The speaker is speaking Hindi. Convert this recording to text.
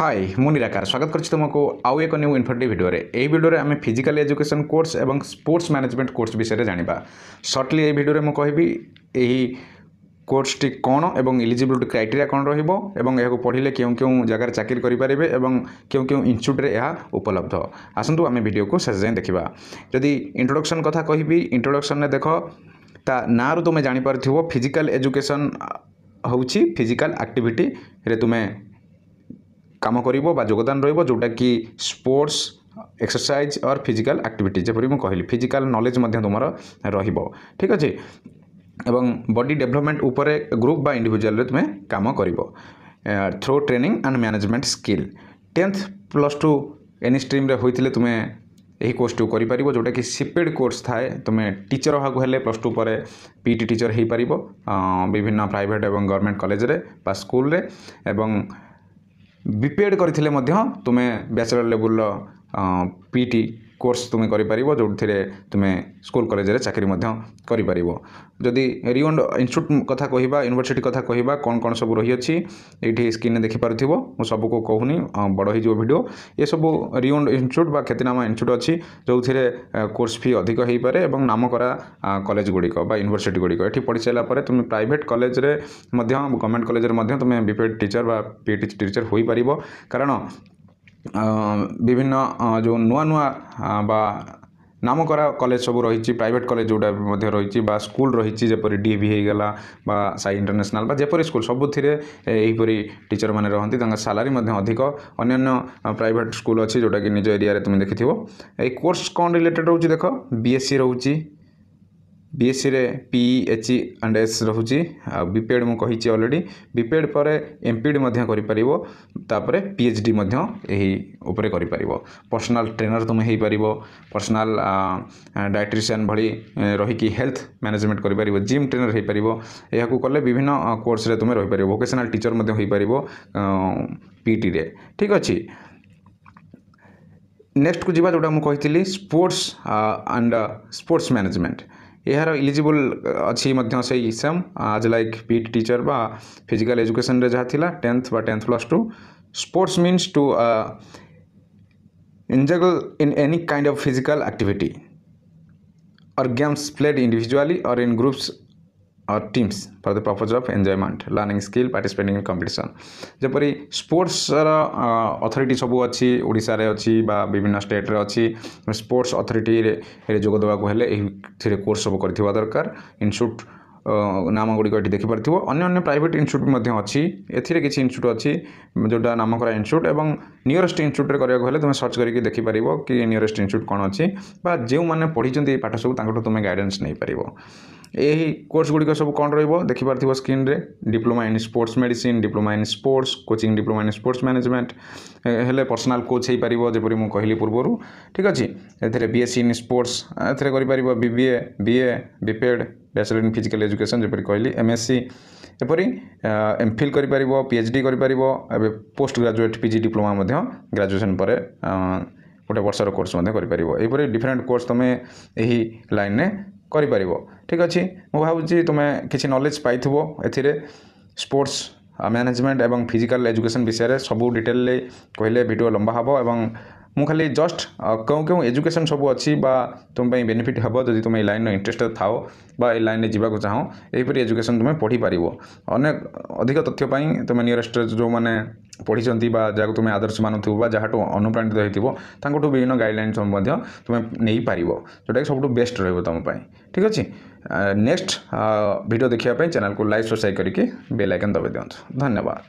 हाय मु निराकार स्वागत करछि तुमको आउ एक न्यू इन्फॉर्मेटिव वीडियो रे एही वीडियो रे आमे फिजिकल एजुकेशन कोर्स एवं स्पोर्ट्स मैनेजमेंट कोर्स विषय रे जानिबा शॉर्टली एही वीडियो रे मु कहबी एही कोर्स टी कोन एवं एलिजिबिलिटी क्राइटेरिया कोन रहिबो एवं एहाको पढिले केउ केउ जगह रे चाकरी करि परिबे एवं केउ केउ इंस्टीट्यूट रे एहा उपलब्ध आसंतु आमे वीडियो को शेष जाय देखिबा जदि इंट्रोडक्शन कथा कहबी इंट्रोडक्शन ने देखो ता नारु तुमे जानि परथिबो फिजिकल एजुकेशन होउची फिजिकल एक्टिविटी रे तुमे काम करिवो बा योगदान रहिबो जोटा कि स्पोर्ट्स एक्सरसाइज और फिजिकल एक्टिविटी जेपरि मु कहली फिजिकल नॉलेज मध्य तुमर रहिबो ठीक अछि एवं बॉडी डेवलपमेंट ऊपर ग्रुप बा इंडिविजुअल रे तुमे काम करिवो through training and management skill 10th +2 any stream रे होइतिले तुमे एही कोर्स टू करि परिबो जोटा कि सिपेड कोर्स थाए तुमे टीचर हाकु हेले +2 पर पीटी टीचर हेइ परिबो विभिन्न प्राइवेट एवं गवर्नमेंट कॉलेज रे बा स्कूल रे एवं बीपीएड करथिले मध्य तुमे बैचलर लेवल पीटी कोर्स तुमे करि परिबो जोथिरे तुमे स्कूल कॉलेज रे चाकरी मध्य करि परिबो जदि रिओन्ड इंस्टीट्यूट कथा कहिबा यूनिवर्सिटी कथा कहिबा कोन कोन सब रही अछि एठी स्क्रीन ने देखि पारथिबो मु सब को कहूनी बड़ ही जो वीडियो ये सब रिओन्ड इंस्टीट्यूट बा ख्यातिनामा इंस्टीट्यूट अछि जोथिरे कोर्स फी अधिक हेइ पारे एवं नाम करा कॉलेज गुडी को बा यूनिवर्सिटी गुडी को एठी पढि चला पारे तुमे प्राइवेट कॉलेज रे मध्य गवर्नमेंट कॉलेज रे मध्य तुमे बीपीएड टीचर बा पीटी टीचर होई परिबो कारण विभिन्न जो नुआ नुआ बा नाम करा कॉलेज सब रही प्राइवेट कॉलेज जोटा रही स्कूल रही जपरी डीएवी हो गला बा साई इंटरनेशनल बा जेपरी स्कूल सबुथिरे एहीपरी टीचर माने रहंती तांका सैलरी मध्ये अधिक अन्य प्राइवेट स्कूल अच्छी जोटा कि निज एरिया रे तुम देखिथिबो ए कोर्स कौन रिलेटेड रहउची देखो बीएससी रहउची बीएससी रे पीएचई एंड एस रहउची बीपीएड मु कहिची ऑलरेडी बीपीएड पर एमपीडी मध्ये करि परिबो तापरे पीएचडी मध्ये एही ऊपर करि परिबो पर्सनल ट्रेनर तुम हेइ परिबो पर्सनल डायट्रिशियन भली रही कि हेल्थ मैनेजमेंट करि परिबो जिम ट्रेनर हेइ परिबो एहाकू करले विभिन्न कोर्स रे तुम रहि परिबो वोकेशनल टीचर मध्ये होई परिबो पीटी रे ठीक अछि नेक्स्ट को जीवा जोटा मु कहितली स्पोर्ट्स एंड स्पोर्ट्स मैनेजमेंट यार इलिजिबल अच्छी मध्य से सेम आज लाइक पीटी टीचर बा फिजिकल एजुकेशन रे जहा थिला 10th बा 10th +2 sports means to engage in any kind of physical activity or games played individually or in groups or teams for the purpose of enjoyment learning skill participating in competition जपरी स्पोर्ट्स अथॉरिटी सब अच्छी ओडिशा रे अच्छी बा विभिन्न स्टेट रे अच्छी स्पोर्ट्स अथॉरिटी रे जोग देवा को हेले एही कोर्स सब करथिबा दरकार इंस्टीट्यूट नाम गुड़ी ये देखिपो अन्य प्राइवेट इंस्टीट्यूट अच्छी एथिरे किसी इंस्टीट्यूट अच्छी जोटा नाम करा इंस्टीट्यूट एवं नियरेस्ट इंस्टीट्यूट करने तुम सर्च करके देखिपार कि नियरेस्ट इंस्टीट्यूट कौन अच्छी जो मैंने पढ़ी पाठ सब तुम गाइडेंस नहीं पार यही कोर्स गुड़िक सब कौन रखिपार स्क्रीन रे diploma in sports medicine diploma in sports coaching diploma in sports management हेले पर्सनल कोच हो पार जपरी मुझे कहली पूर्व ठीक अच्छे ए बीएससी इन स्पोर्ट्स ए BBA BA BPEd bachelor in physical education जपरी कहली एमएससी एपरी एमफिल कर पीएचडी कर post graduate PG diploma graduation पर गोटे वर्षर कोर्स कर डिफरेंट कोर्स तुम यही लाइन ने कर ठीक अच्छे मुझे भावी तुम्हें किसी नॉलेज पाइबो ए स्पोर्ट्स मैनेजमेंट एवं फिजिकल एजुकेशन विषय सब डिटेल कहले वीडियो लंबा हम एवं मु खाली जस्ट क्यों क्यों एजुकेशन सब अच्छी तुम बेनिफिट हम जब तुम लाइन इंटरेस्टेड थाओ बा लाइन में जावाक चाहो यहीपरी एजुकेशन तुम पढ़ी पार अनेक अधिक तथ्यपाई तुम नियरेस्ट जो मैंने पढ़ी जहाँ तुम आदर्श मानुव जहाँ अनुप्राणित होती विभिन्न गाइडलाइन तुम नहीं पार जोटा कि सब बेस्ट तुम ठीक अच्छे नेक्स्ट वीडियो देखापी चैनल को लाइक सब्सक्राइब करके बेल आइकन दबाई दिखाँ धन्यवाद।